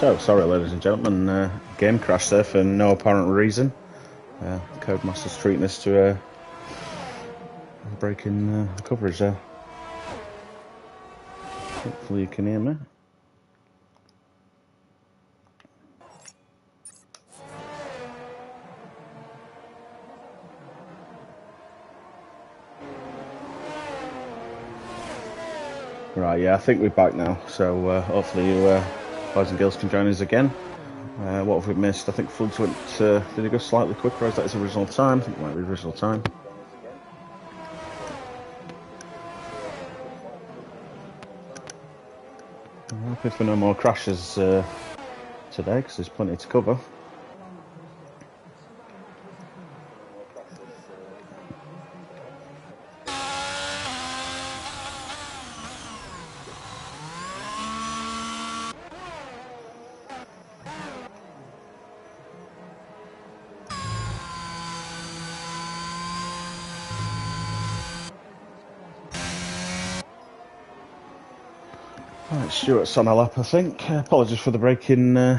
So, sorry ladies and gentlemen, game crash there for no apparent reason. Codemaster's treating us to a break in coverage there. Hopefully you can hear me. Right, yeah, I think we're back now, so hopefully you boys and girls can join us again. What have we missed? I think Floods went, did it go slightly quicker, or is that his original time? I think it might be original time. I'm happy for no more crashes today, because there's plenty to cover. Right, Stuart's on a lap, I think. Apologies for the break in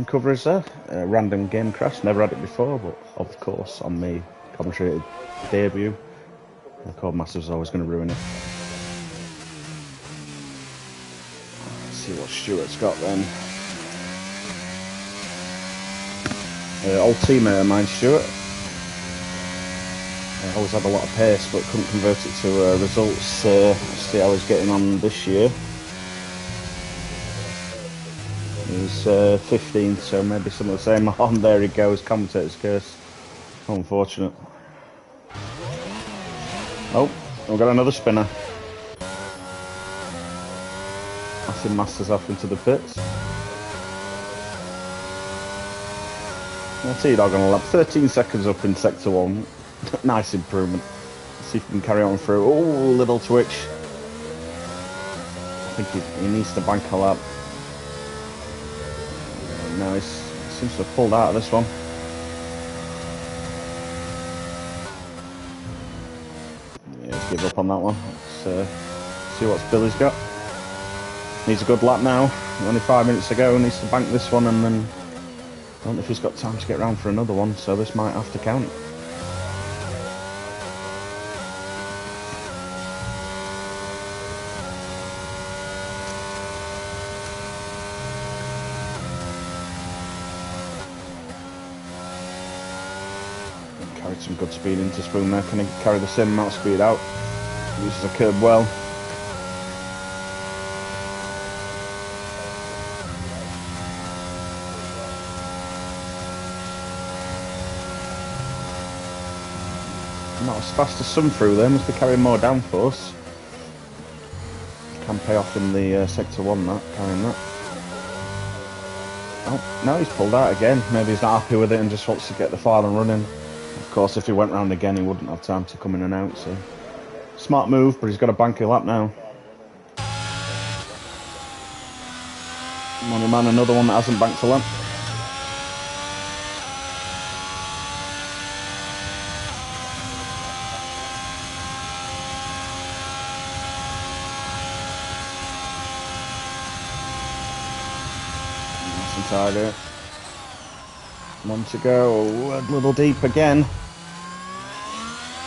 coverage there. Random game crash, never had it before, but of course on the commentated debut, the Codemaster's always going to ruin it. Let's see what Stuart's got then. Old teammate of mine, Stuart. Always had a lot of pace, but couldn't convert it to results. See how he's getting on this year. He's 15, so maybe some of the same on. There he goes, commentator's curse. Unfortunate. Oh, we've got another spinner. Massive Masters off into the pits. T-Dog on a lap, 13 seconds up in Sector 1. Nice improvement. Let's see if we can carry on through. Oh, little twitch. I think he needs to bank a lap. No, he seems to have pulled out of this one. Yeah, let's give up on that one. Let's see what Billy's got. Needs a good lap now. Only 5 minutes to go. Needs to bank this one, and then I don't know if he's got time to get round for another one, so this might have to count. Carried some good speed into Spoon there. Can he carry the same amount of speed out? Uses the curb well. Not as fast as some through there. Must be carrying more downforce. Can pay off in the Sector 1, that, carrying that. Oh, now he's pulled out again. Maybe he's not happy with it and just wants to get the final run in. Of course, if he went round again, he wouldn't have time to come in and out, so... Smart move, but he's got a banky lap now. Money man, another one that hasn't banked a lap. Nice and tidy. 1 to go. Oh, a little deep again.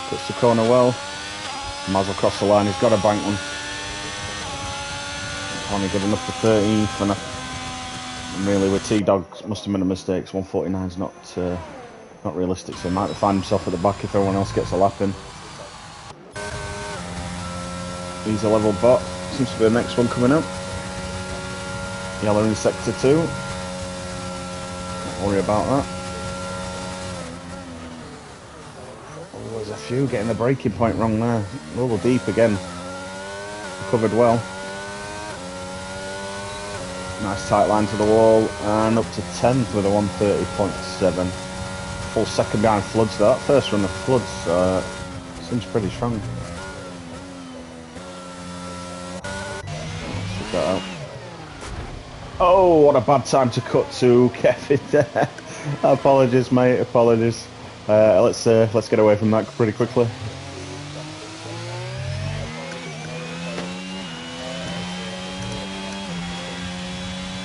Puts the corner well. Might as well cross the line. He's got a bank one. Only good enough for 13th, and really with T-Dogs must have been a mistake. 149's not realistic, so he might find himself at the back if everyone else gets a lap in. He's a level bot. Seems to be the next one coming up. Yellow in Sector 2. Don't worry about that. Oh, there's a few getting the braking point wrong there. A little deep again. Covered well. Nice tight line to the wall, and up to 10th with a 130.7. Full second behind Floods though. That first run of Floods seems pretty strong. Check that out. Oh, what a bad time to cut to Kevin there. Apologies, mate. Apologies. Let's get away from that pretty quickly.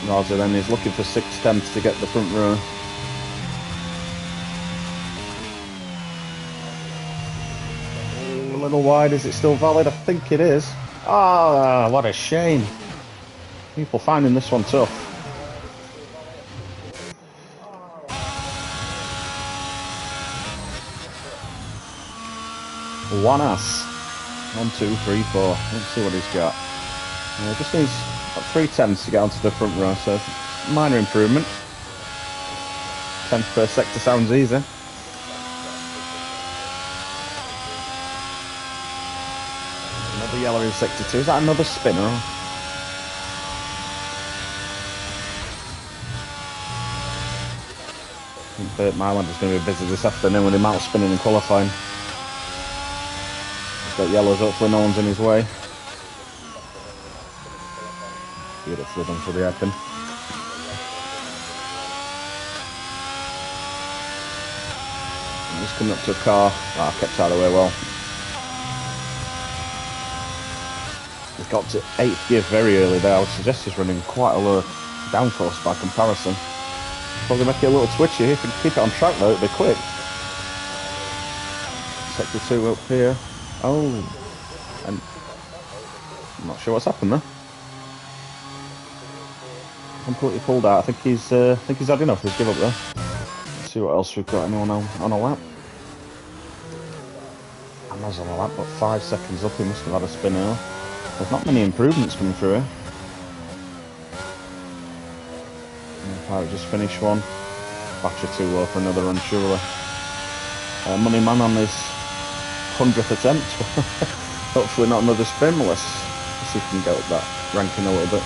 Razi then is looking for 6 tenths to get the front row. A little wide, is it still valid? I think it is. Ah, what a shame. People finding this one tough. One ass. 1, 2, 3, 4. Let's see what he's got. Just needs 3 tenths to get onto the front row, so minor improvement. 10th per sector sounds easy. Another yellow in sector 2. Is that another spinner? I think Burt Myland is going to be busy this afternoon with the amount of spinning and qualifying. He's got yellows, hopefully no one's in his way. Beautifully done for the hairpin. He's coming up to a car. Kept out of the way well. He's got to 8th gear very early there. I would suggest he's running quite a low downforce by comparison. Probably make it a little twitchy. If you can keep it on track though, it'll be quick. Sector 2 up here. Oh, and I'm not sure what's happened there. Completely pulled out. I think he's had enough. He's give up there. Let's see what else we've got. Anyone on a lap? Emma's on a lap, but 5 seconds up. He must have had a spin here. There's not many improvements coming through here. Pirate just finished one. Battery too low for another run, surely. Money Man on his 100th attempt. Hopefully not another spin. Let's see if we can get up that ranking a little bit.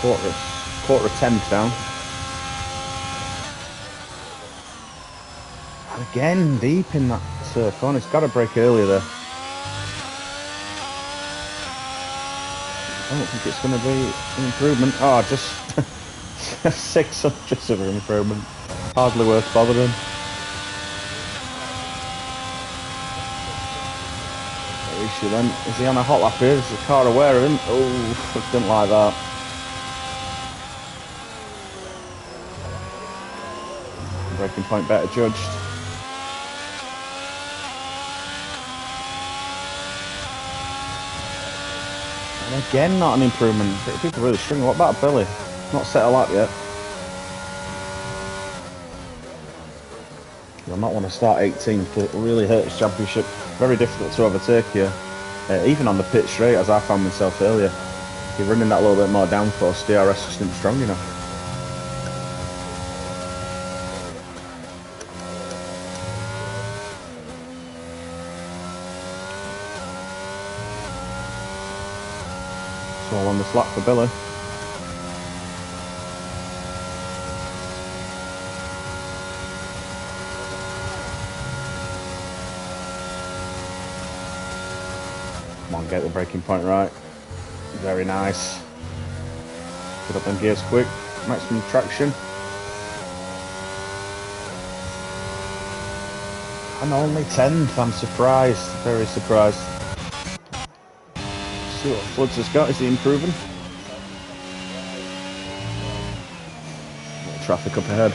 Quarter attempt down. And again, deep in that corner. It's got to break earlier there. I don't think it's going to be an improvement. Oh, just 6 hundredths of an improvement. Hardly worth bothering. Then is he on a hot lap here? Is the car aware of him? Oh, didn't like that. Braking point better judged. And again, not an improvement. People really struggling. What about Billy? Not set a lap yet. You'll not want to start 18th. It really hurts championship. Very difficult to overtake you. Even on the pit straight, as I found myself earlier. If you're running that little bit more downforce, DRS just isn't strong enough. It's all on the slack for Billy. Come on, get the braking point right. Very nice. Put up them gears quick. Maximum traction. And only 10th. I'm surprised. Very surprised. See what Floods has got. Is he improving? Traffic up ahead.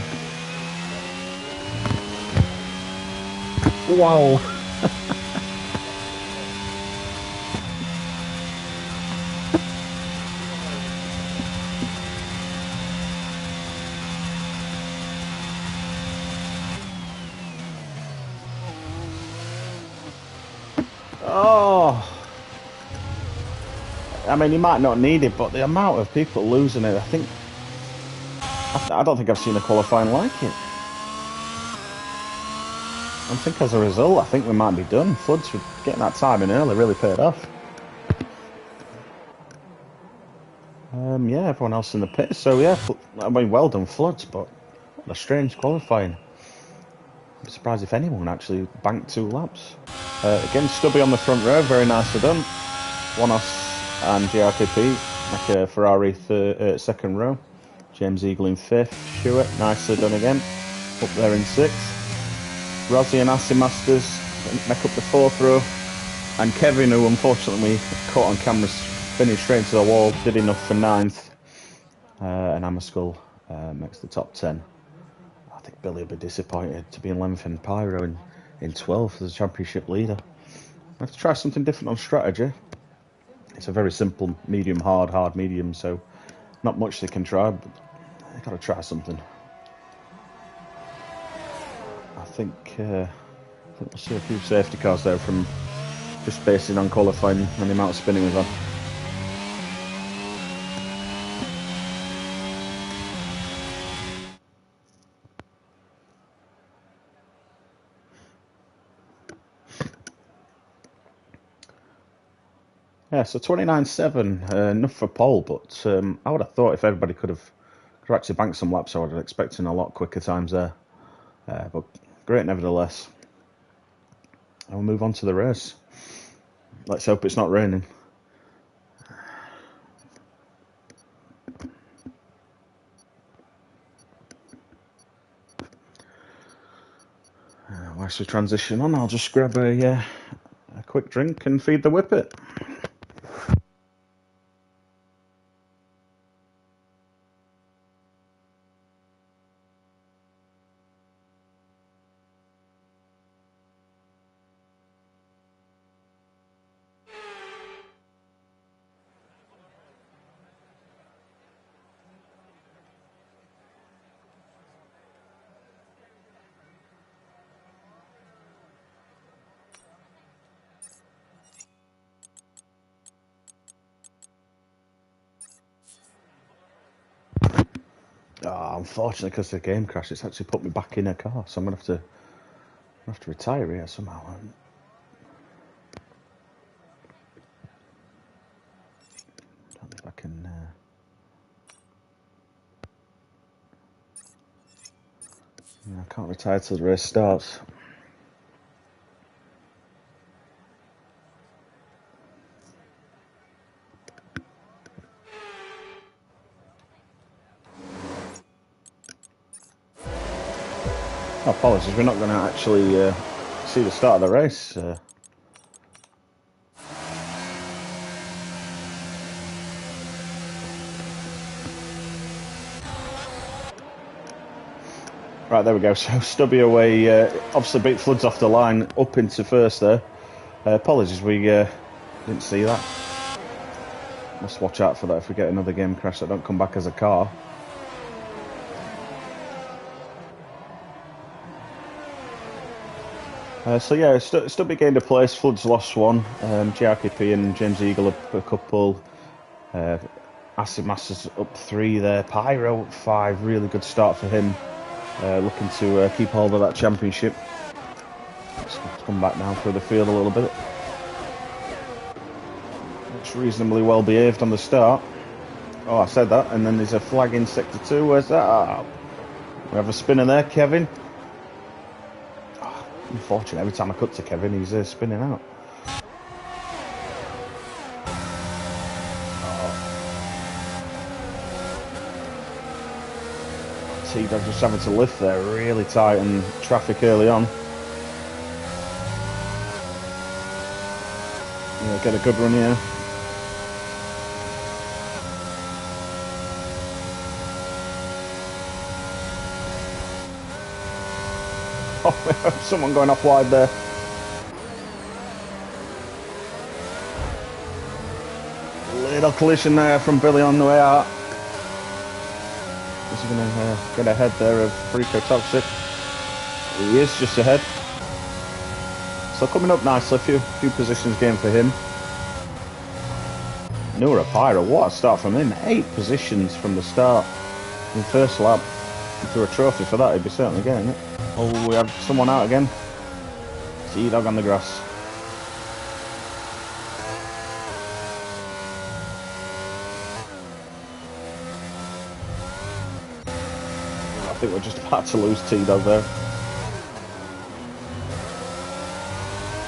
Wow. Oh, I mean, you might not need it, but the amount of people losing it, I don't think I've seen a qualifying like it. I think as a result, I think we might be done. Floods for getting that time in early really paid off. Yeah, everyone else in the pit. So yeah, I mean, well done Floods, but what a strange qualifying. I'm surprised if anyone actually banked 2 laps. Again, Stubby on the front row, very nicely done. Wanos and GRKP make a Ferrari second row. James Eagle in 5th. Stewart, nicely done again. Up there in 6th. Rozzy and Assi Masters make up the 4th row. And Kevin, who unfortunately caught on camera spinning straight into the wall, did enough for 9th. and Hammerskull makes the top 10. I think Billy will be disappointed to be in 11th and Pyro in 12th as a championship leader. I have to try something different on strategy. It's a very simple medium, hard, medium, so not much they can try, but they've got to try something. I think we'll see a few safety cars there from just basing on qualifying and the amount of spinning we've had. Yeah, so 29.7, enough for pole, but I would have thought if everybody could have actually banked some laps, I would have expected a lot quicker times there. But great nevertheless. And we'll move on to the race. Let's hope it's not raining. Whilst we transition on, I'll just grab a quick drink and feed the whippet. Unfortunately, because of the game crash, it's actually put me back in a car, so I'm gonna have to retire here somehow. Don't know if I can. I can't retire till the race starts. Oh, apologies, we're not going to actually see the start of the race. Right, there we go. So Stubby away, obviously beat Floods off the line, up into first there. Apologies, we didn't see that. Must watch out for that if we get another game crash that don't come back as a car. So yeah, Stubby gained a place, Floods lost one, GRKP and James Eagle a couple, Acid Masters up 3 there, Pyro up 5, really good start for him, looking to keep hold of that championship. Let's come back now through the field a little bit. Looks reasonably well behaved on the start. Oh, I said that, and then there's a flag in Sector 2, where's that? Oh, we have a spinner there, Kevin. Unfortunately, every time I cut to Kevin, he's spinning out. T-Dog just having to lift there, really tight and traffic early on. Yeah, get a good run here. Oh, someone going off wide there. Little collision there from Billy on the way out. Is he going to get ahead there of Frico Toxic? He is just ahead. So coming up nicely, a few positions gained for him. Nura Pyro, what a start from him. 8 positions from the start in the first lap. For a trophy for that, he'd be certainly getting it. Oh, we have someone out again. T-Dog on the grass. I think we're just about to lose T-Dog there.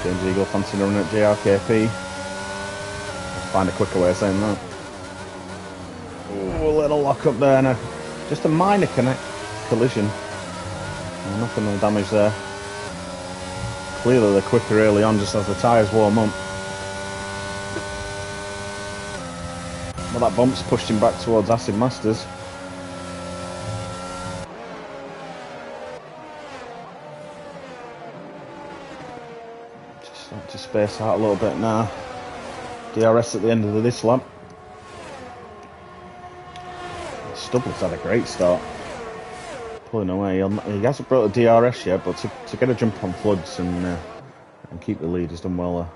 James Eagle fancy running at JRKP. Let's find a quicker way of saying that. Oh, a little lock up there and just a minor collision. Nothing no damage there. Clearly they're quicker early on just as the tyres warm up. Well, that bump's pushed him back towards Acid Masters. space out a little bit now. DRS at the end of this lap. Stubble's had a great start. Pulling away. He hasn't brought the DRS yet, but to get a jump on Floods and keep the lead, he's done well there.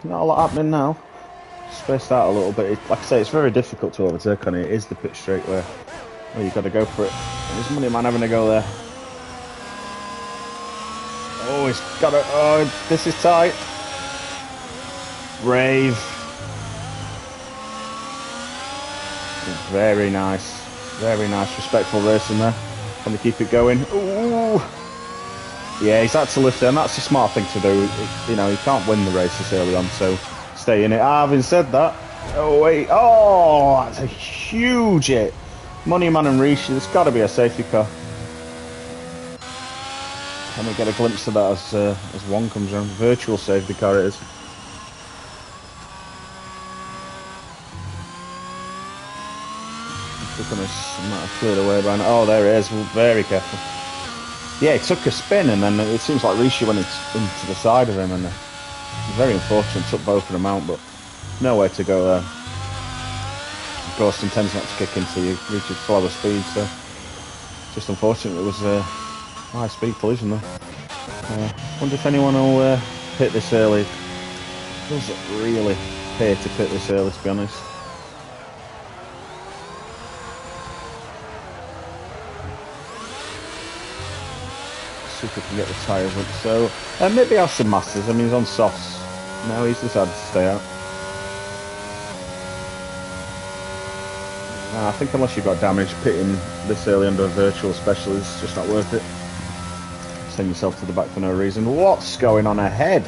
Not a lot happening now. Spaced out a little bit. Like I say, it's very difficult to overtake on it. It is the pitch straight where you've got to go for it. And there's Money Man having a go there. Oh, he's got it. Oh, this is tight. Brave. Very nice. Very nice, respectful racing there. Can they keep it going? Ooh. Yeah, he's had to lift it, and that's a smart thing to do. You know, he can't win the race this early on, so stay in it. Having said that, oh wait, oh, that's a huge hit. Money Man and Rishi, there's got to be a safety car. Can we get a glimpse of that as one comes around? Virtual safety car it is. Just gonna might have cleared away by now. Oh, there it is. Well, very careful. Yeah, it took a spin, and then it seems like Rishi went into the side of him, and very unfortunate, took both of them out, but nowhere to go there. Of course, intends not to kick into you, reaches slower speed, so just unfortunate it was a high speed collision there. Wonder if anyone will pit this early. Does it really pay to pit this early, to be honest? See if we can get the tyres up. So maybe Aston Masters. I mean, he's on softs. No, he's decided to stay out. I think unless you've got damage, pitting this early under a virtual special is just not worth it. Send yourself to the back for no reason. What's going on ahead?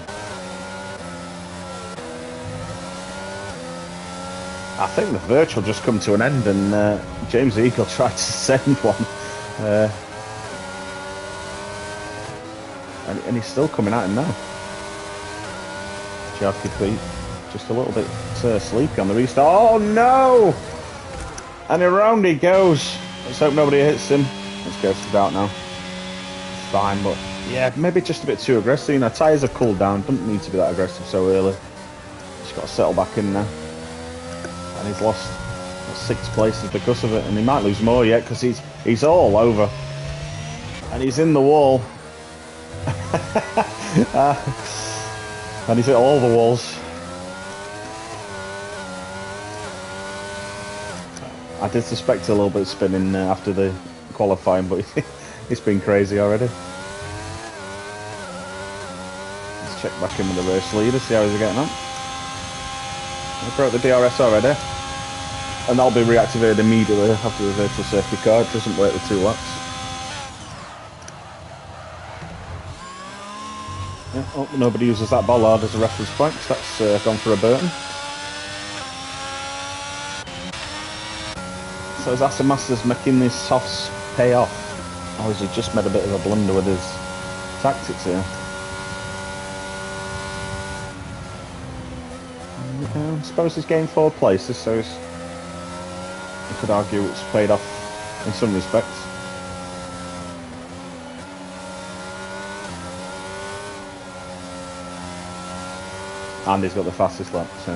I think the virtual just come to an end, and James Eagle tried to send one. And he's still coming at him now. Chad could be just a little bit sleepy on the restart. Oh no! And around he goes. Let's hope nobody hits him. Let's go to out now. Fine, but yeah, maybe just a bit too aggressive. You know, tyres have cooled down. Don't need to be that aggressive so early. Just got to settle back in now. And he's lost 6 places because of it, and he might lose more yet because he's all over, and he's in the wall. And he's hit all the walls. I did suspect a little bit of spinning after the qualifying, but it's been crazy already. Let's check back in with the race leader, see how he's getting on. I broke the DRS already, and that'll be reactivated immediately after the virtual safety car. It doesn't wait the 2 laps. Yeah, oh, nobody uses that bollard as a reference point, so that's gone for a Burton. So is Aston Masters making these softs pay off? Or has he just made a bit of a blunder with his tactics here? I suppose he's gained 4 places, so you could argue it's paid off in some respects. And he's got the fastest lap, so.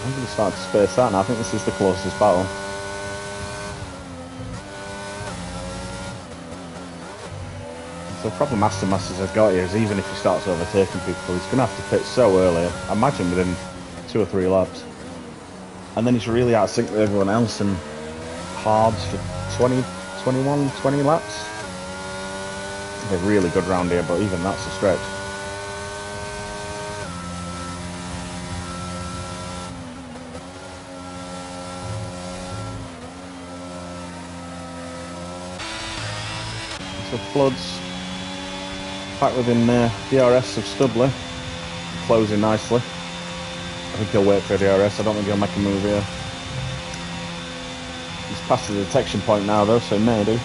I'm going to start to space that now. I think this is the closest battle. So the problem Aston Masters has got here is even if he starts overtaking people, he's going to have to pit so early. I imagine within 2 or 3 laps. And then he's really out of sync with everyone else and hards for 20 laps. They're really good round here, but even that's a stretch. So Floods back within DRS of Stubbler, closing nicely. I think he'll wait for a DRS. I don't think he'll make a move here. He's past the detection point now though, so he may do.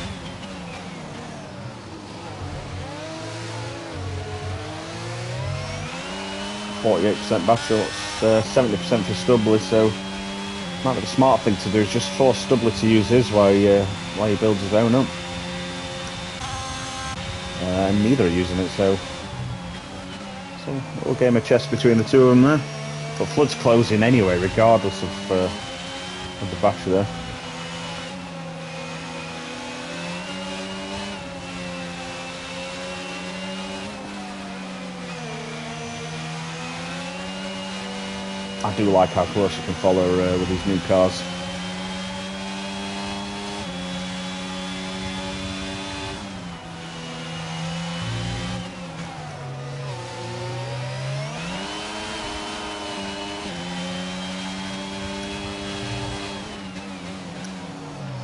48% battery, what's 70% for Stubbly, so might be the smart thing to do is just force Stubbly to use his while he builds his own up. And neither are using it, so a little game of chess between the two of them there. But Flood's closing anyway, regardless of the battery there. I do like how close you can follow with these new cars.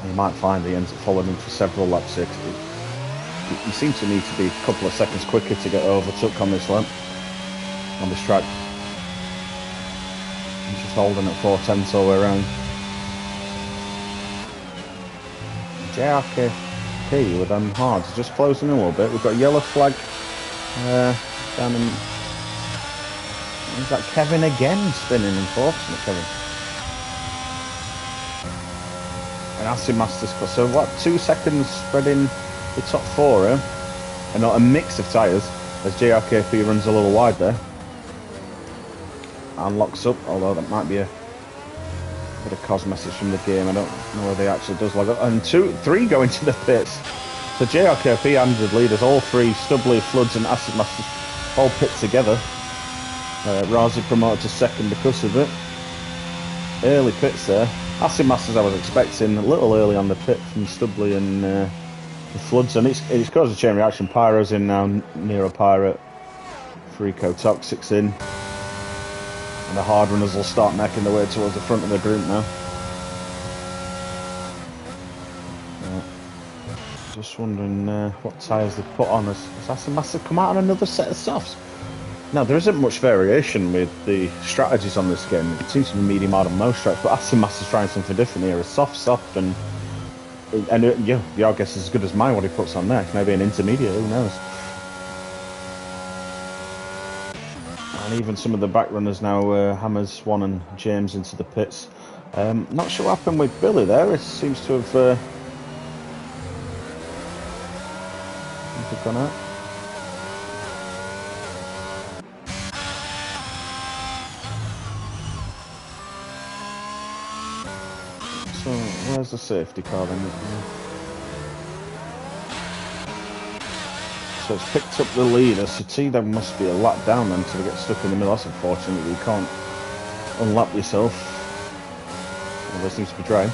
You might find he ends up following him for several laps here. He seems to need to be a couple of seconds quicker to get overtook on this lap, on this track. He's just holding at 4/10 all the way around. JRKP with them hards just closing a little bit. We've got a yellow flag down in. Is that Kevin again spinning? Unfortunate, Kevin. And Aston Masters cut. So what? 2 seconds spreading the top 4 here, and not a mix of tyres as JRKP runs a little wide there and locks up. Although that might be a bit of cos message from the game. I don't know whether he actually does log up. And 3 go into the pits. So JRKP handed leaders, all 3, Stubbly, Floods and Acid Masters, all pit together. Razi promoted to second because of it. Early pits there. Acid Masters I was expecting a little early on the pit from Stubbly and the Floods, and it's caused a chain reaction. Pyro's in now, Nero Pirate, Freako Toxic's in, and the hard runners will start making their way towards the front of the group now. Just wondering what tyres they put on. Has Acid Masters come out on another set of softs? Now, there isn't much variation with the strategies on this game. It seems to be medium hard on most tracks, but Aston Master's trying something different here. A soft, and your guess is as good as mine what he puts on next. Maybe an intermediate, who knows? And even some of the back runners now, Hammers, Swan and James into the pits. Not sure what happened with Billy there. It seems to have gone out. So, where's the safety car then? So it's picked up the leader, so T-Dog must be a lap down then until they get stuck in the middle. That's unfortunate, you can't unlap yourself. Well, there seems to be dry.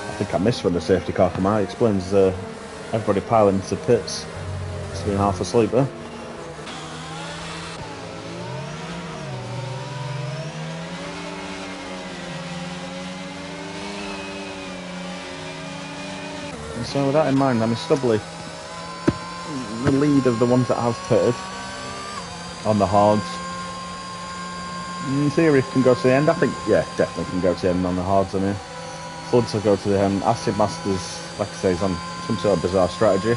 I think I missed when the safety car came out. It explains everybody piling into the pits. It's been half asleep there. So with that in mind, I mean, Stubbly, the lead of the ones that have pitted on the hards. In theory, can go to the end. I think, yeah, definitely can go to the end on the hards. I mean, Floods will go to the end. Acid Masters, like I say, is on some sort of bizarre strategy.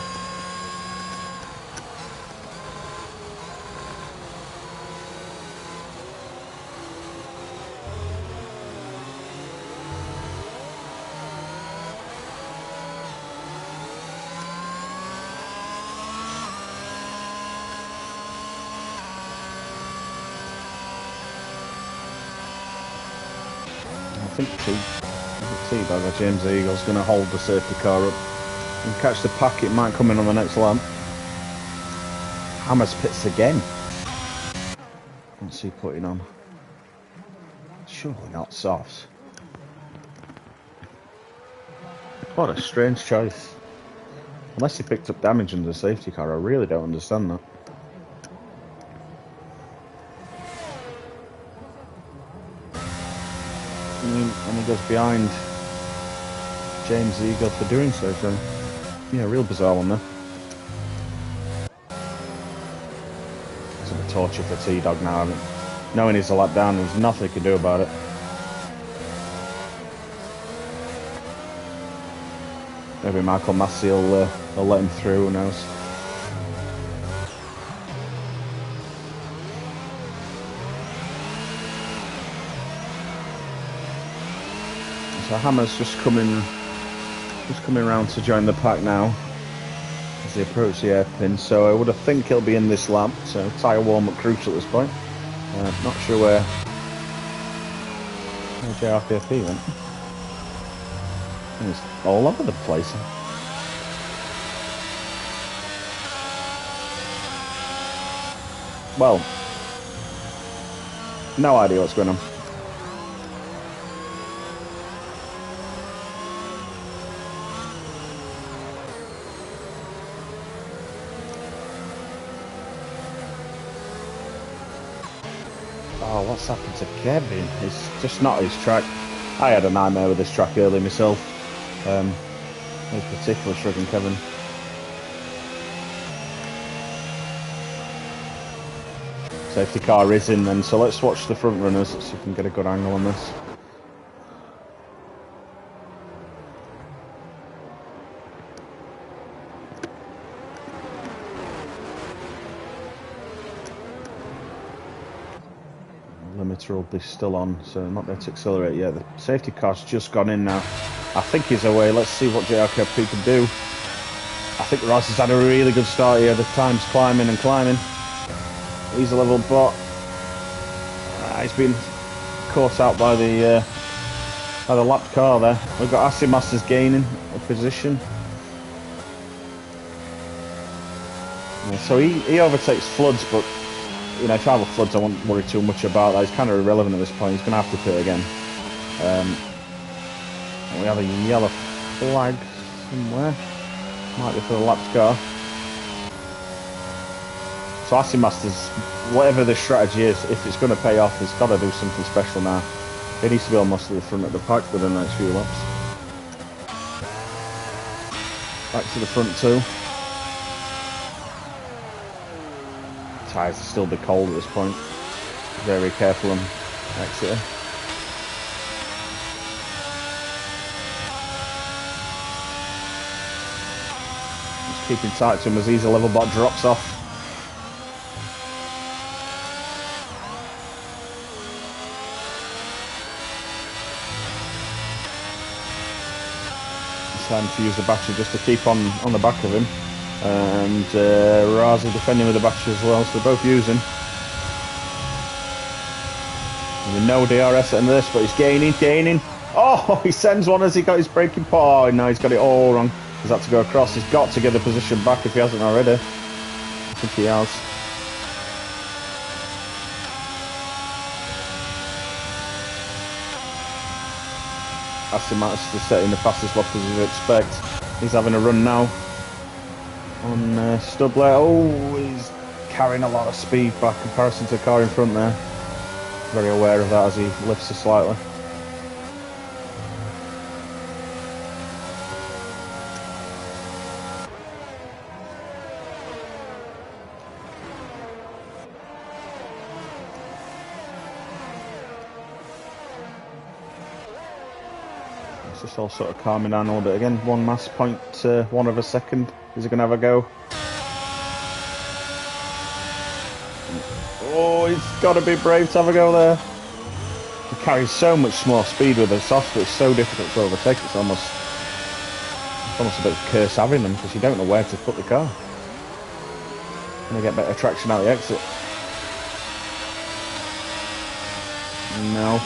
I think T-Dog or James Eagle's going to hold the safety car up and catch the pack. It might come in on the next lap. Hammers pits again. What's he putting on? Surely not softs. What a strange choice. Unless he picked up damage under the safety car, I really don't understand that. And he goes behind James Eagle for doing so, yeah, real bizarre one there. It's a bit of torture for T-Dog now, I mean, knowing he's a lap down, there's nothing he can do about it. Maybe Michael Massey will let him through, who knows. So Hammer's just coming round to join the pack now as they approach the hairpin. So I would have think he'll be in this lap. So tyre warm up crucial at this point. Not sure where JRPFP went. He's all over the place. Well, no idea what's going on. Oh, what's happened to Kevin? It's just not his track. I had a nightmare with this track early myself. I was particularly struggling, Kevin. Safety car is in then, so let's watch the front runners so we can get a good angle on this. Limiter will be still on, so not there to accelerate yet. The safety car's just gone in now. I think he's away. Let's see what JRKP can do. I think Ross has had a really good start here. The time's climbing and climbing. He's a level bot. He's been caught out by the lapped car there. We've got Acid Masters gaining a position. Yeah, so he overtakes Floods, but you know, travel Floods I won't worry too much about that. He's kind of irrelevant at this point. He's going to have to pit again. We have a yellow flag somewhere. Might be for the lapped car. So Acid Masters, whatever the strategy is, if it's going to pay off, he's got to do something special now. He needs to be almost at the front of the pack within the next few laps. Back to the front two. Tyres will still be cold at this point. Very careful on exit. Just keeping tight to him as he's a level bot drops off. Time to use the battery just to keep on the back of him, and Razi defending with the battery as well, so they're both using. And no DRS at the end of this, but he's gaining. Oh, he sends one as he got his braking point. Oh, no, he's got it all wrong. He's had to go across. He's got to get the position back if he hasn't already. I think he has. Acid Masters setting the fastest lap as you'd expect. He's having a run now on Stubler. Oh, he's carrying a lot of speed by comparison to the car in front there. Very aware of that as he lifts it slightly. It's just all sort of calming down a little bit again. 1 mass point, 1 of a second. Is he going to have a go? Oh, he's got to be brave to have a go there. He carries so much more speed with the soft, but it's so difficult to overtake. It's almost a bit of a curse having them because you don't know where to put the car. And get better traction out the exit. No.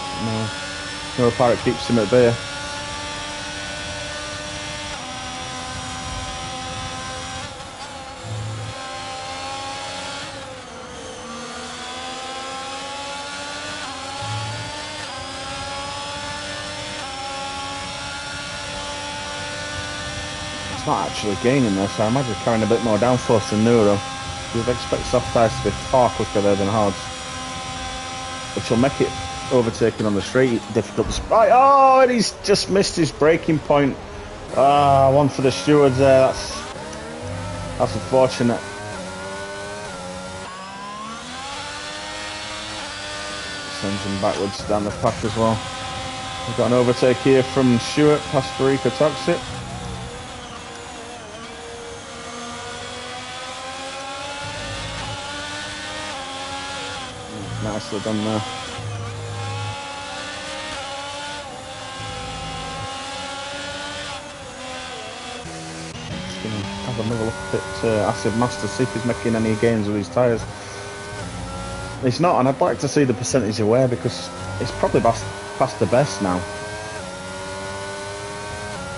Pirate keeps him at bay. It's not actually gaining there, so I imagine carrying a bit more downforce than Neuro. You'd expect soft tyres to be far quicker there than hards, which will make it overtaking on the straight difficult to spot. Oh, and he's just missed his braking point. One for the stewards there. That's unfortunate. Sends him backwards down the pack as well. We've got an overtake here from Stewart past Rico Toxic. Nicely done there. have another look at Acid Master, see if he's making any gains with his tyres. He's not, and I'd like to see the percentage of wear because it's probably past the best now.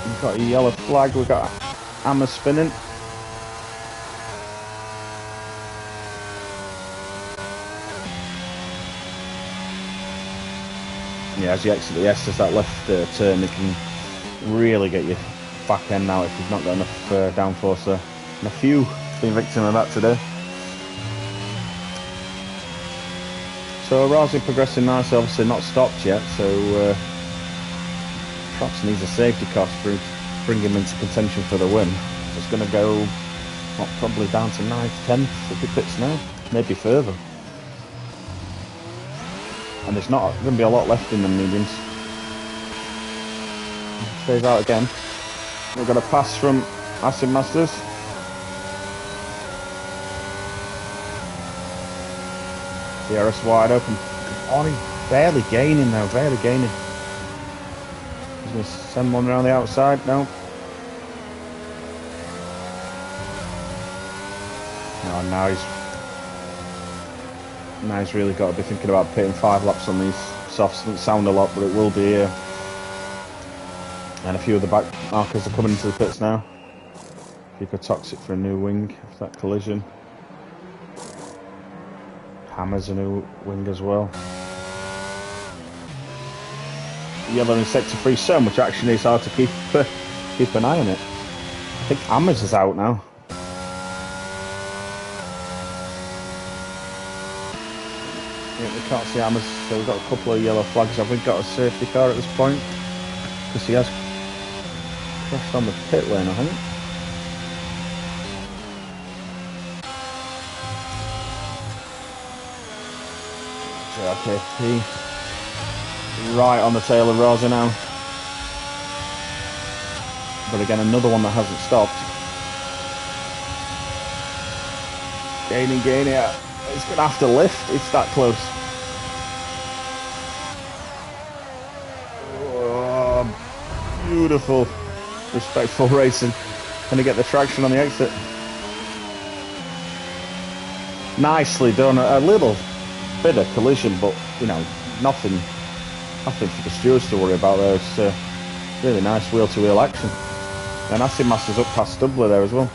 We've got a yellow flag, we've got hammer spinning. Yeah, as you exit the S, there's that left turn, it can really get you back end now if you've not got enough downforce there. And a few been victim of that today. So Razi progressing nicely, obviously not stopped yet, so perhaps needs a safety car to bring him into contention for the win. So it's going to go probably down to 9th, 10th if he pits now, maybe further. And there's not going to be a lot left in the mediums. Stays out again. We've got a pass from Acid Masters. DRS wide open. Oh, he's barely gaining now, barely gaining. He's going to send one around the outside. No. Oh, now he's really got to be thinking about pitting 5 laps on these softs. Doesn't sound a lot, but it will be here. And a few of the back markers are coming into the pits now. Keep a toxic for a new wing after that collision. Hammer's a new wing as well. Yellow in sector 3, so much action, it's hard to keep an eye on it. I think Hammers is out now. Yeah, we can't see Hammers, so we've got a couple of yellow flags. Have we got a safety car at this point? Because he has crashed on the pit lane, I think. JRKP right on the tail of Rosa now. But again, another one that hasn't stopped. Gaining, yeah. It's going to have to lift. It's that close. Oh, beautiful, respectful racing. Can he get the traction on the exit? Nicely done. A little bit of collision, but you know, nothing for the stewards to worry about there. It's really nice wheel-to-wheel action. And Acid Master's up past Stubbler there as well.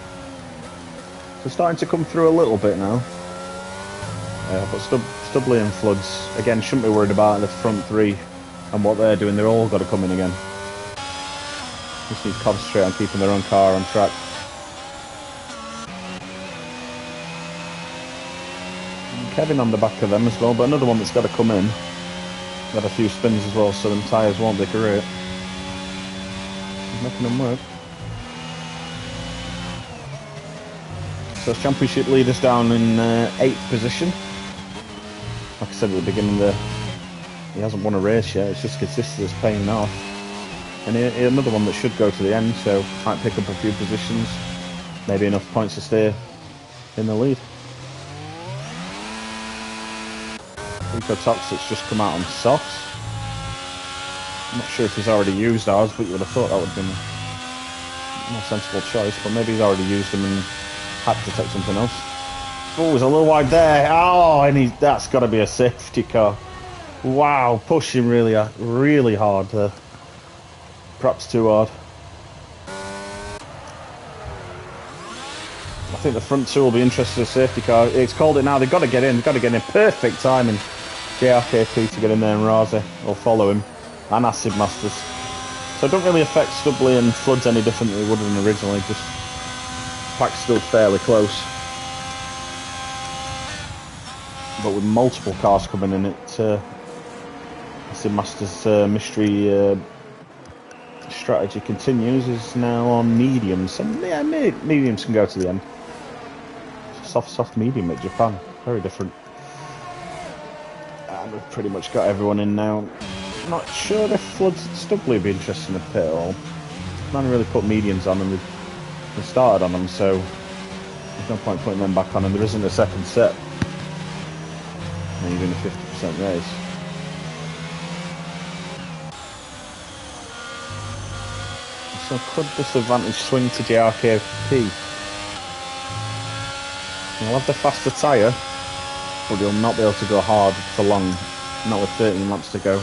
So starting to come through a little bit now. But Stubbler and Floods, again, shouldn't be worried about the front 3 and what they're doing. They're all got to come in again. Just need to concentrate on keeping their own car on track. Kevin on the back of them as well, but another one that's got to come in. Got a few spins as well, so them tyres won't be great. He's making them work. So championship leaders down in 8th position. Like I said at the beginning, he hasn't won a race yet. It's just consistency paying off. And another one that should go to the end, so might pick up a few positions. Maybe enough points to stay in the lead. Rico Toxic's just come out on softs. I'm not sure if he's already used ours, but you would have thought that would have been a more sensible choice. But maybe he's already used them and had to take something else. Oh, he's a little wide there. Oh, and that's got to be a safety car. Wow, pushing really hard there. Perhaps too hard. I think the front 2 will be interested in a safety car. It's called it now. They've got to get in. They've got to get in. Perfect timing. JRKP to get in there, and Razi will follow him. And Acid Masters. So it don't really affect Stubbly and Floods any different than it would have originally. Just pack's still fairly close. But with multiple cars coming in, Acid Masters' mystery strategy continues. Is now on mediums. And yeah, mediums can go to the end. Soft medium at Japan. Very different. And we've pretty much got everyone in now. Not sure if Floods and Stubbly would be interested in the pit at all. Man really put mediums on and they started on them, so there's no point putting them back on, and there isn't a second set. And even a 50% race. So could this advantage swing to JRKP? He'll have the faster tyre, but he'll not be able to go hard for long. Not with 13 laps to go.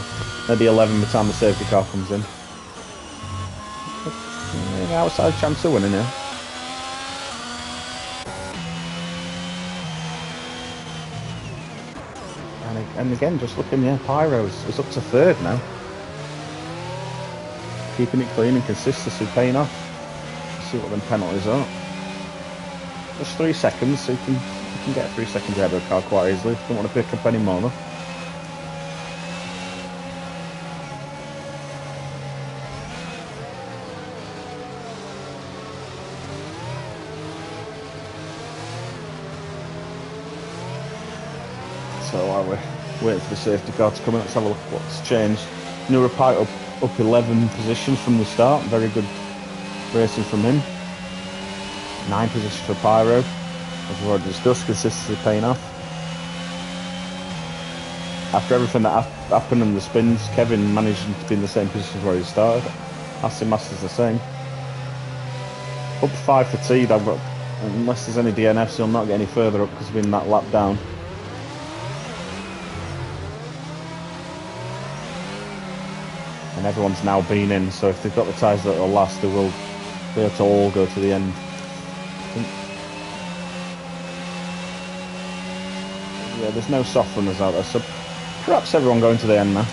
Maybe 11 by the time the safety car comes in. Outside chance of winning here. And again, just looking, yeah, Pyro's is up to third now. Keeping it clean and consistency paying off. Let's see what them penalties are. Just 3 seconds, so you can get 3 seconds ahead of the car quite easily. Don't want to pick up any more though. So while we're waiting for the safety car to come in, let's have a look at what's changed. Nurapite up 11 positions from the start. Very good racing from him. 9 positions for Pyro. As we've already discussed, consistency paying off. After everything that happened and the spins, Kevin managed to be in the same position where he started. Aston Master's the same. Up 5 for Teed. I've got, unless there's any DNFs, he'll not get any further up because he's been that lap down. And everyone's now been in, so if they've got the tyres that will last, they will be able to all go to the end. Yeah, there's no soft runners out there, so perhaps everyone going to the end now.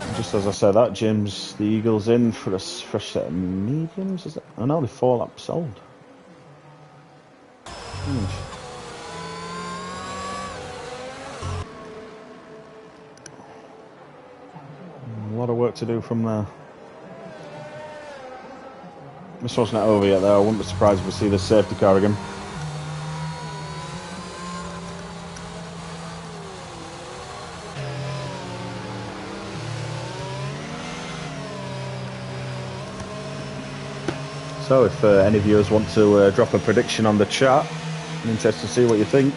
And just as I said that, Jim's the Eagles in for a fresh set of mediums, is it? Oh no, they're 4 laps old. A lot of work to do from there. This wasn't over yet though. I wouldn't be surprised if we see the safety car again. So if any viewers want to drop a prediction on the chat, I'm interested to see what you think.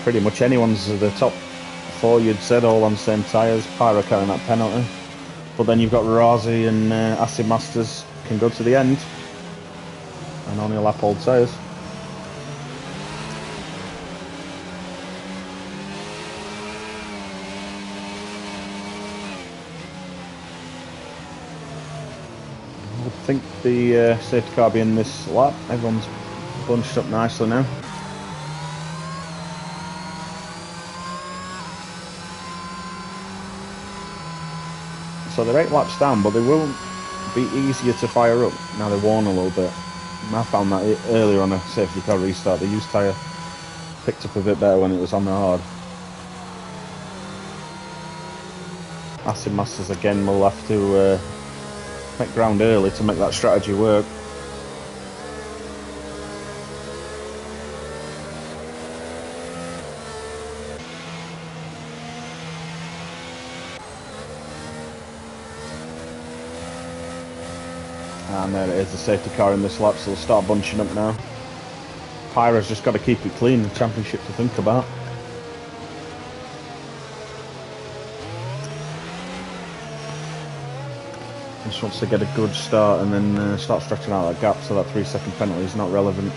Pretty much anyone's the top 4 you'd said, all on the same tyres. Pyro carrying that penalty. But then you've got Razi and Acid Masters can go to the end. And only a lap old tyres. I think the safety car will be in this lap. Everyone's bunched up nicely now. So they're 8 laps down, but they will be easier to fire up. Now they're worn a little bit. I found that earlier on a safety car restart. The used tyre picked up a bit better when it was on the hard. Acid Masters again will have to make ground early to make that strategy work. And there it is, the safety car in this lap, so they'll start bunching up now. Pyro's just got to keep it clean, the championship to think about. Just wants to get a good start and then start stretching out that gap so that 3-second penalty is not relevant.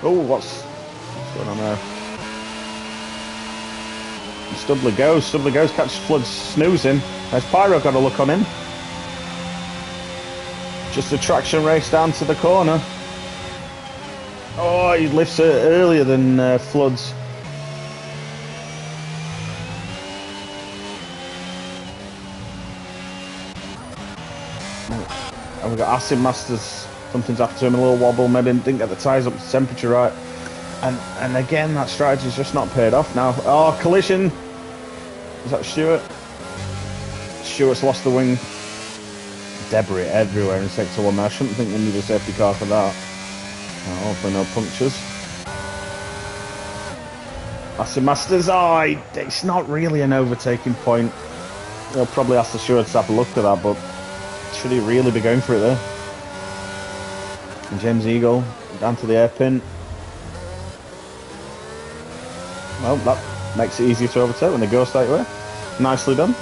Oh, what's going on there? Studley goes, catches Flood's snoozing. There's Pyro got a look on him. Just a traction race down to the corner. Oh, he lifts it earlier than Flood's. And we've got Acid Masters. Something's happened to him, a little wobble, maybe didn't get the tyres up to temperature right. And again, that strategy's just not paid off now. Oh, collision. Is that Stewart? Stewart's lost the wing. Debris everywhere in Sector 1 there. I shouldn't think we need a safety car for that. Hopefully no punctures. Acid Masters. Oh, it's not really an overtaking point. They'll probably ask the Stewart to have a look at that, but should he really be going for it there? And James Eagle down to the airpin. Well, Makes it easier to overtake when they go straight away. Nicely done.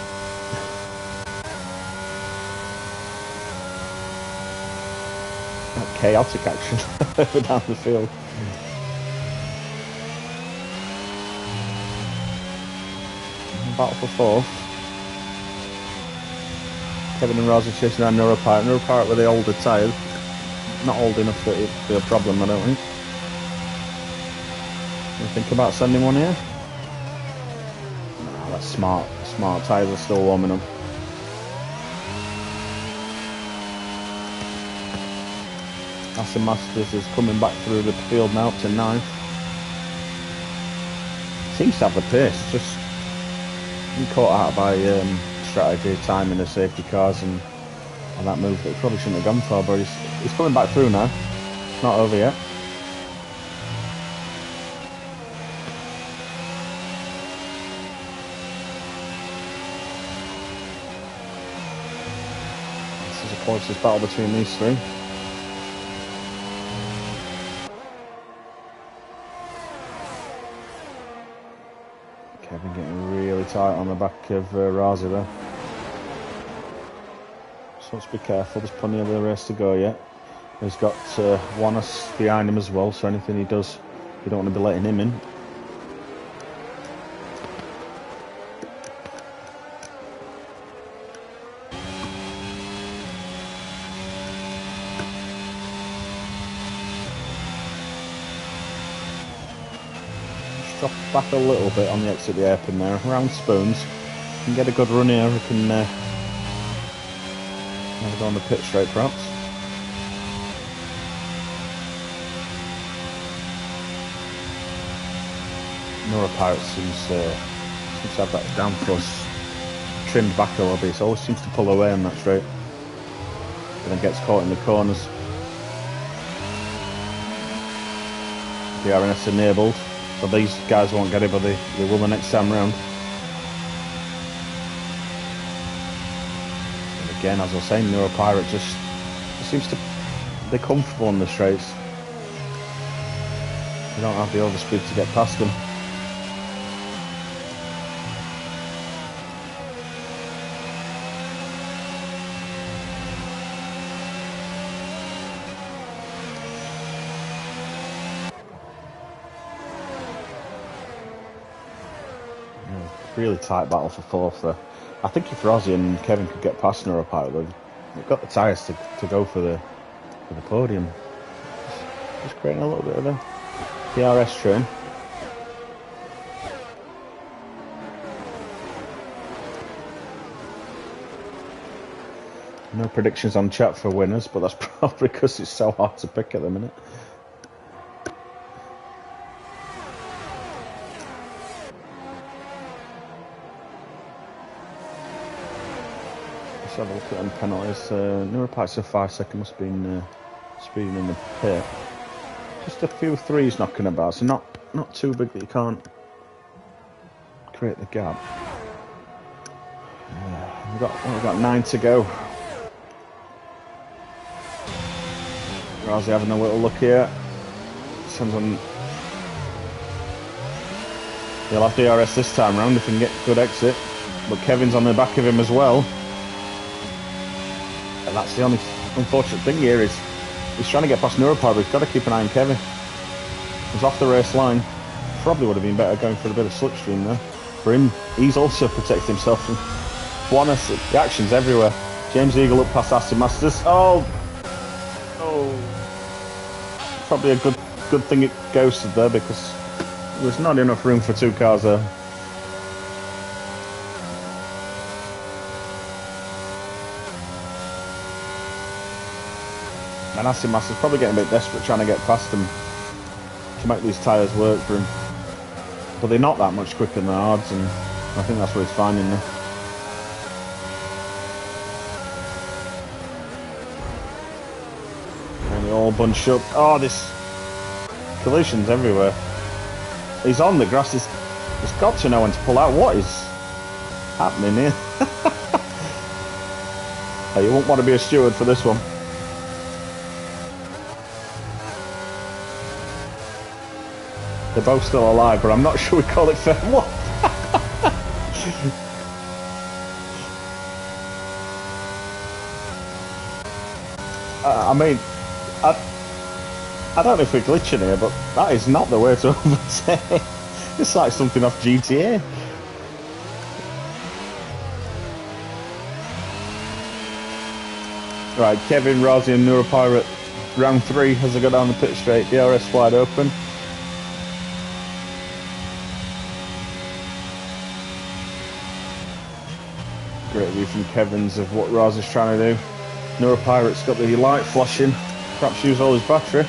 That chaotic action down the field. Battle for fourth. Kevin and Rosie chasing down Neuropirate. Neuropirate with the older tyres. Not old enough that it'd be a problem, I don't think. You think about sending one here? No, that's smart. Smart tyres are still warming up. Aston Masters is coming back through the field now up to 9th. Seems to have the pace, just been caught out by strategy, timing of safety cars and that move that he probably shouldn't have gone for, but he's coming back through now. It's not over yet. This is the closest battle between these three. Kevin getting really tight on the back of Razi there. So let's be careful, there's plenty of the race to go yet. He's got Wallace behind him as well, so anything he does, you don't want to be letting him in. Just drop back a little bit on the exit of the hairpin there, around spoons. Can get a good run here, we can go on the pit straight perhaps. Neuropirate seems to have that downforce trimmed back a little bit, so always seems to pull away on that straight. And then gets caught in the corners. DRS enabled, so these guys won't get it, but they will the next time round. Again, as I was saying, Neuropirate just seems to be comfortable on the straights. You don't have the overspeed to get past them. Really tight battle for fourth there. I think if Rosie and Kevin could get past Neuropirate, they've got the tyres to go for the podium. Just creating a little bit of a DRS train. No predictions on chat for winners, but that's probably because it's so hard to pick at the minute. Let's have a look at them penalties. Neuropirate 5 seconds must have been speeding in the pit. Just a few threes knocking about, so not too big that you can't create the gap. We've got 9 to go. Rosie having a little look here. Sounds on. He'll have DRS this time round if he can get a good exit, but Kevin's on the back of him as well. And that's the only unfortunate thing here is he's trying to get past Neuropirate, but he's got to keep an eye on Kevin. He's off the race line. Probably would have been better going for a bit of slipstream there. For him, he's also protected himself from Juanes. The action's everywhere. James Eagle up past Aston Masters. Oh! Probably a good thing it ghosted there because there's not enough room for 2 cars there. And Aston Masters probably getting a bit desperate trying to get past him to make these tyres work for him. But they're not that much quicker than the hards, and I think that's what he's finding there. And they all bunch up. Oh, this collisions everywhere. He's on the grass. He's got to know when to pull out. What is happening here? Oh, you won't want to be a steward for this one. They're both still alive, but I'm not sure we call it fair. What? I mean, I don't know if we're glitching here, but that is not the way to overtake. It's like something off GTA. Right, Kevin, Rosie and Neuropirate, round 3 as I go down the pit straight, DRS wide open. Great view from Kevin's of what Rosie's trying to do. Neuropirate's got the light flashing, perhaps use all his battery.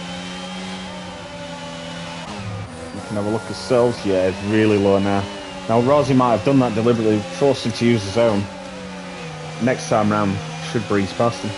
You can have a look yourselves. Yeah, it's really low now. Now Rosie might have done that deliberately, forced him to use his own. Next time round, should breeze past him.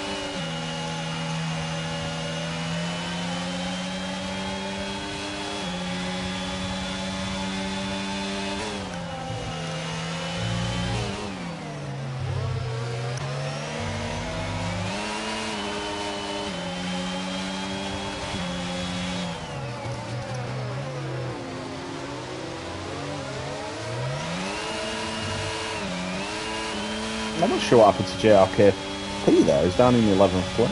I'm not sure what happened to JRKP there. He's down in the 11th place.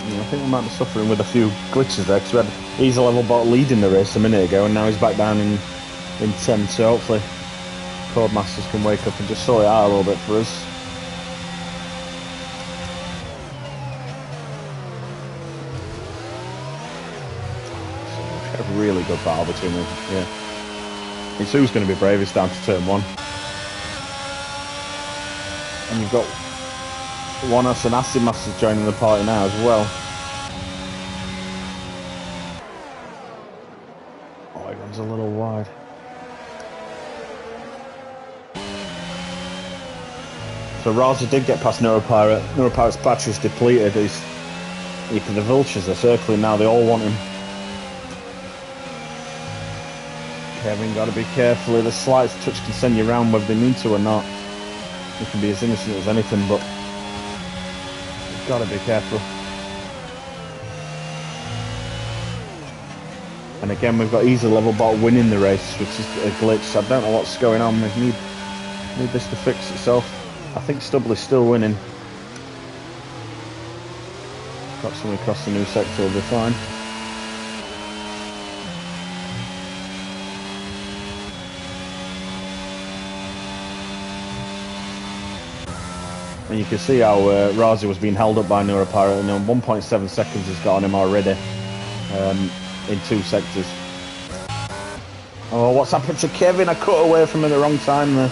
Yeah, I think we might be suffering with a few glitches there, because we had Easy Level Bot leading the race a minute ago, and now he's back down in 10th, so hopefully Codemasters can wake up and just sort it out a little bit for us. A really good battle between them, yeah. It's who's going to be bravest down to turn 1. And you've got One-Us and Acid Masters joining the party now as well. Oh, he runs a little wide. So Raza did get past Neuropirate. Neuropirate's battery's depleted. The Vultures are circling now, they all want him. Kevin, got to be careful. The slightest touch can send you around whether they mean to or not. You can be as innocent as anything, but you've got to be careful. And again, we've got Easy Level Bot winning the race, which is a glitch. I don't know what's going on. We need this to fix itself. I think Stubbly's still winning. Got someone across the new sector, will be fine. And you can see how Razi was being held up by Neuropirate, and on 1.7 seconds he's got on him already in 2 sectors. Oh, what's happened to Kevin? I cut away from him at the wrong time there.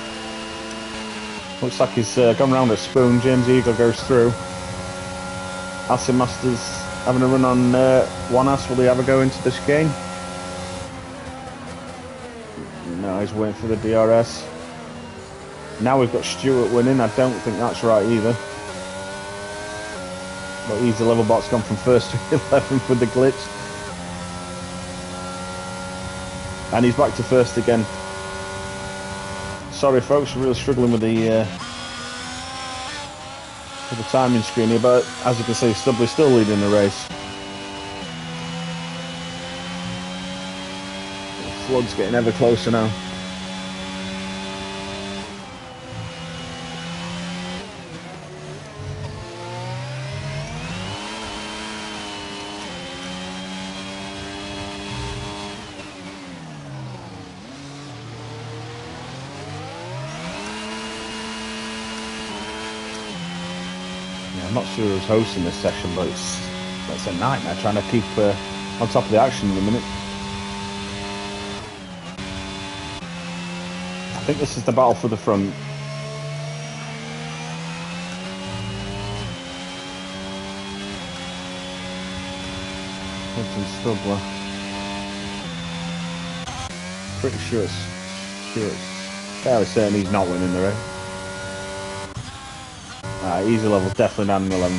Looks like he's gone round a spoon. James Eagle goes through. Acid Masters having a run on One-Ass. Will he ever go into this game? No, he's waiting for the DRS. Now we've got Stewart winning. I don't think that's right either. But Easy Level Bot's gone from 1st to 11th with the glitch. And he's back to 1st again. Sorry folks, we're really struggling with the timing screen here, but as you can see, Stubbly's still leading the race. The flood's getting ever closer now. I'm not sure who's hosting this session, but it's a nightmare trying to keep on top of the action in a minute. I think this is the battle for the front. Stubbler. Pretty sure it's fairly certain he's not winning the race. Easy Level's definitely down in 11th.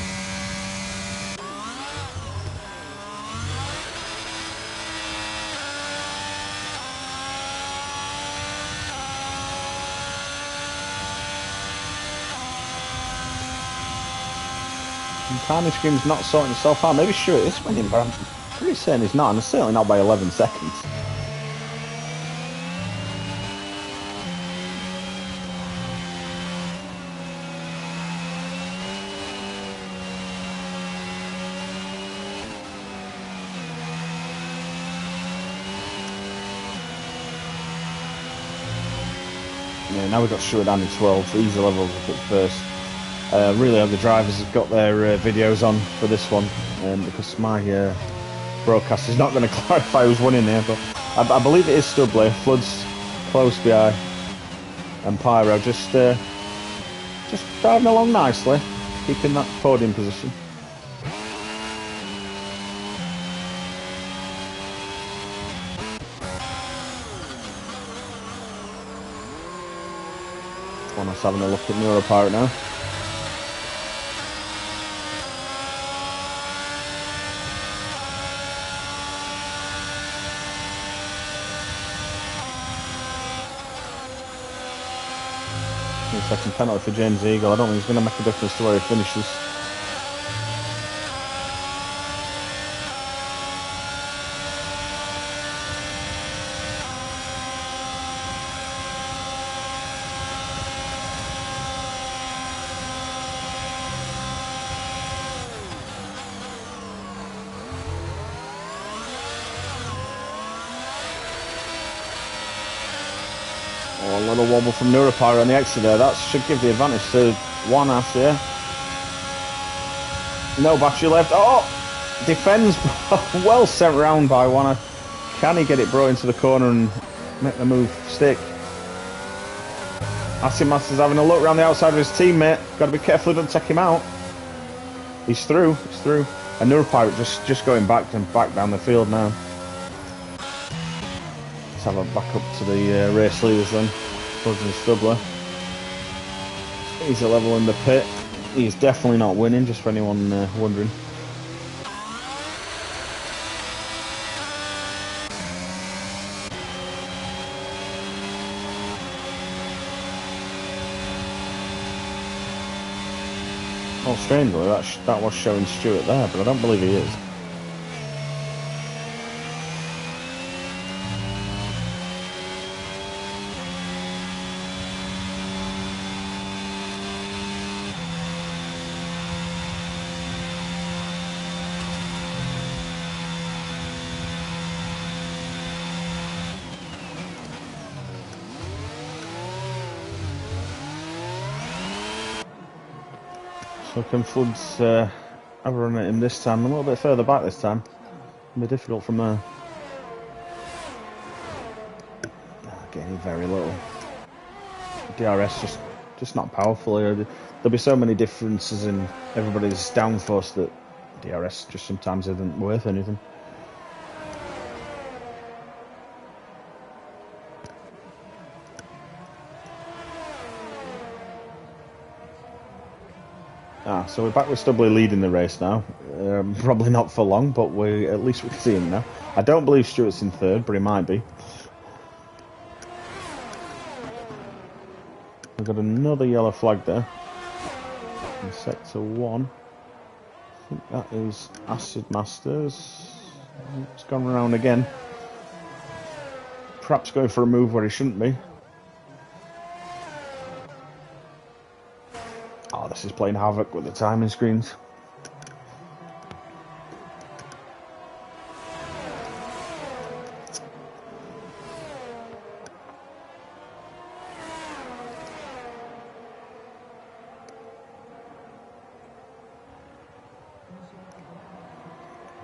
Timing Scream's not sorting himself out. Maybe sure it is winning, but I'm pretty certain he's not, and it's certainly not by 11 seconds. Yeah, now we've got Stuart down in 12, easy levels up at first. Really hope the drivers have got their videos on for this one, because my broadcast is not going to clarify who's winning here, but I believe it is Stubley. Flood's close behind, and Pyro just driving along nicely, keeping that podium position. One us having a look at Neuropirate now. Second penalty for James Eagle. I don't think it's going to make a difference to where he finishes. Oh, a little wobble from Neuropyro on the exit there. That should give the advantage to one after here. No battery left. Oh! Defends. Well sent round by Wanna. Can he get it brought into the corner and make the move stick? Acid Master's having a look around the outside of his teammate. Got to be careful he doesn't take him out. He's through. He's through. And Neuropyro just going back down the field now. Let's have a back up to the race leaders then. Floods and Stubler. He's a level in the pit. He's definitely not winning, just for anyone wondering. Oh, strangely, that was showing Stuart there, but I don't believe he is. So can Floods overrun at him this time, a little bit further back this time. It'll be difficult from there. Getting very little. DRS just not powerful here. There'll be so many differences in everybody's downforce that DRS just sometimes isn't worth anything. So we're back with Stubley leading the race now. Probably not for long, but at least we can see him now. I don't believe Stuart's in third, but he might be. We've got another yellow flag there. In sector 1. I think that is Acid Masters. It's gone around again. Perhaps going for a move where he shouldn't be. Oh, this is playing havoc with the timing screens.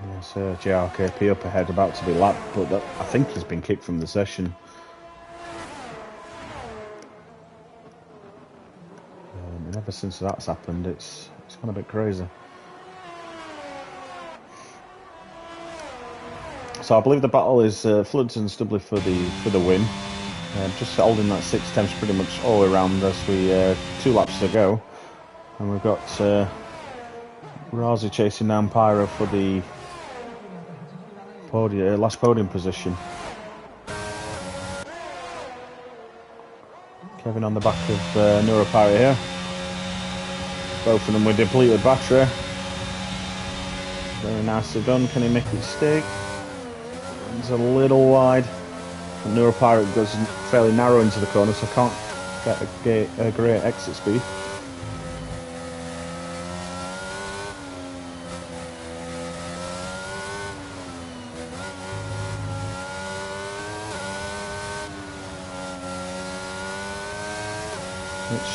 Yes, JRKP up ahead, about to be lapped, but I think he's been kicked from the session. And ever since that's happened, it's gone a bit crazy. So I believe the battle is Floods and Stubley for the win. Just holding that 6/10 pretty much all the way around as we 2 laps to go, and we've got Razi chasing down Pyro for the podium, last podium position. Kevin on the back of Neuropyro here. Both of them with depleted battery. Very nicely done. Can he make it stick? It's a little wide. Neuropirate goes fairly narrow into the corner, so can't get a great exit speed.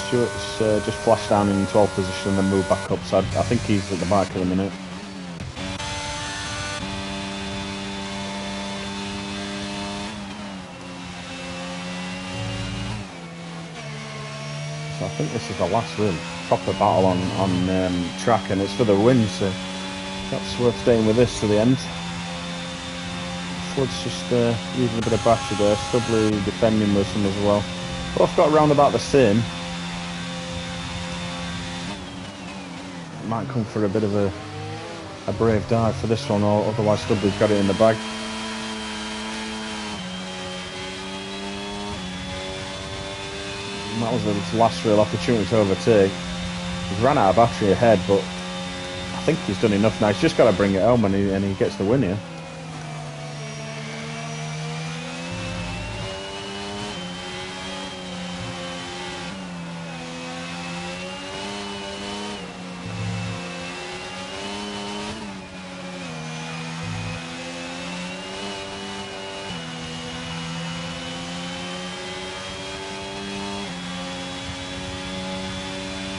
Stewart's just flashed down in 12th position and then moved back up, so I think he's at the back at the minute. So I think this is the last real proper battle on track, and it's for the win, so that's worth staying with this to the end. Flood's just using a bit of battery there, Stubley defending with some as well. Both got around about the same. Might come for a bit of a brave dive for this one, or otherwise Stubley's got it in the bag. And that was his last real opportunity to overtake. He's ran out of battery ahead, but I think he's done enough now. He's just got to bring it home, and he gets the win here.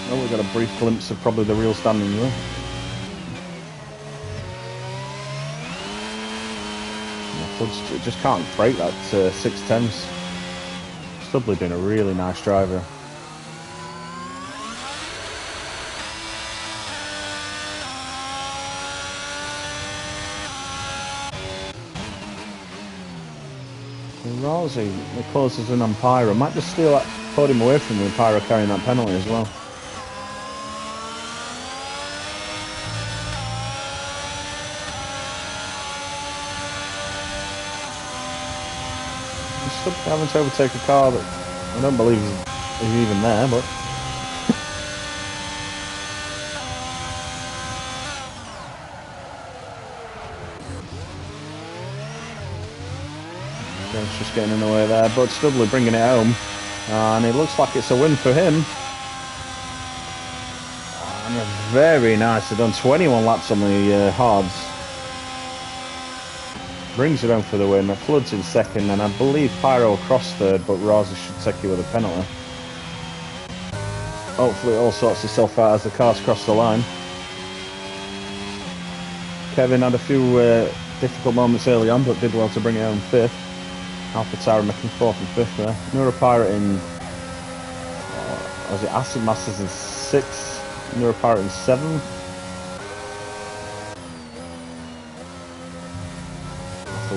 Oh, we've got a brief glimpse of probably the real standing there. Floods just can't break that 6/10. Stubley been a really nice driver. Rosie closes in on Pyro. Might just steal that podium away from him, Pyro carrying that penalty as well. Having to overtake a car that I don't believe is even there, but James just getting in the way there, but Stubley bringing it home, and it looks like it's a win for him. And very nicely done, 21 laps on the hards. Brings it home for the win. Flood's in second, and I believe Pyro across third, but Raza should take you with a penalty. Hopefully it all sorts itself out as the cars cross the line. Kevin had a few difficult moments early on, but did well to bring it home fifth. Alpha Tower making fourth and fifth there. Neuropirate in, was it Acid Masters in sixth? Neuropirate in seventh.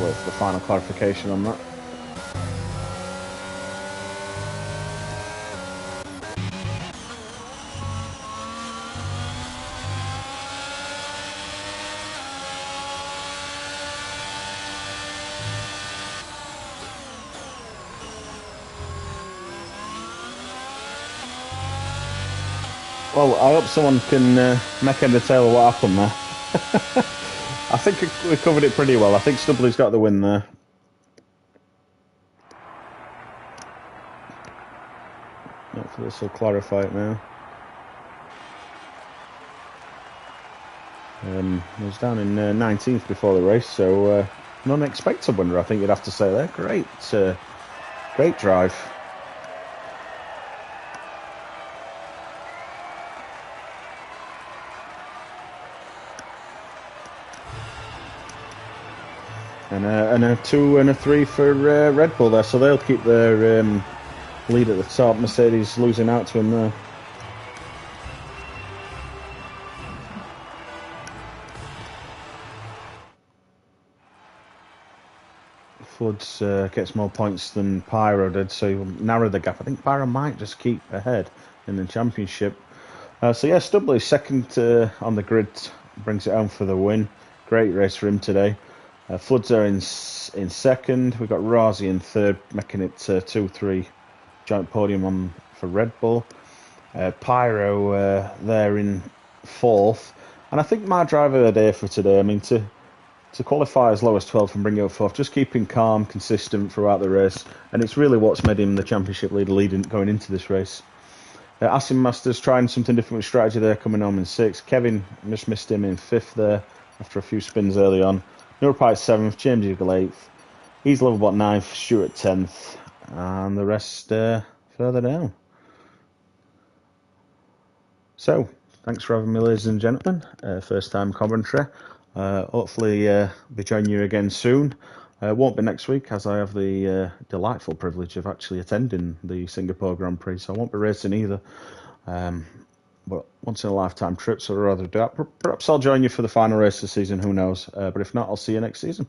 Wait for the final clarification on that. Well, I hope someone can make head or tail of what happened there. I think we covered it pretty well. I think Stubley's got the win there. Hopefully this will clarify it now. He was down in 19th before the race, so an unexpected winner, I think you'd have to say there. Great drive. And a 2 and a 3 for Red Bull there, so they'll keep their lead at the top. Mercedes losing out to him there. Floods gets more points than Pyro did, so he'll narrow the gap. I think Pyro might just keep ahead in the championship. So yeah, Stubley second on the grid, brings it home for the win. Great race for him today. Floods are in second. We've got Razi in third, making it 2-3 joint podium for Red Bull. Pyro there in fourth. And I think my driver of the day for today, I mean, to qualify as low as 12th and bring it up fourth, just keeping calm, consistent throughout the race, and it's really what's made him the championship leader leading going into this race. Asim Masters trying something different with strategy there, coming home in 6th. Kevin just missed him in 5th there after a few spins early on. Nurpite 7th, James Eagle 8th. He's level bot 9th, Stuart 10th, and the rest further down. So, thanks for having me, ladies and gentlemen. First time commentary. Hopefully be joining you again soon. Won't be next week, as I have the delightful privilege of actually attending the Singapore Grand Prix, so I won't be racing either. But once in a lifetime trip, so I'd rather do that. Perhaps I'll join you for the final race of the season, who knows. But if not, I'll see you next season.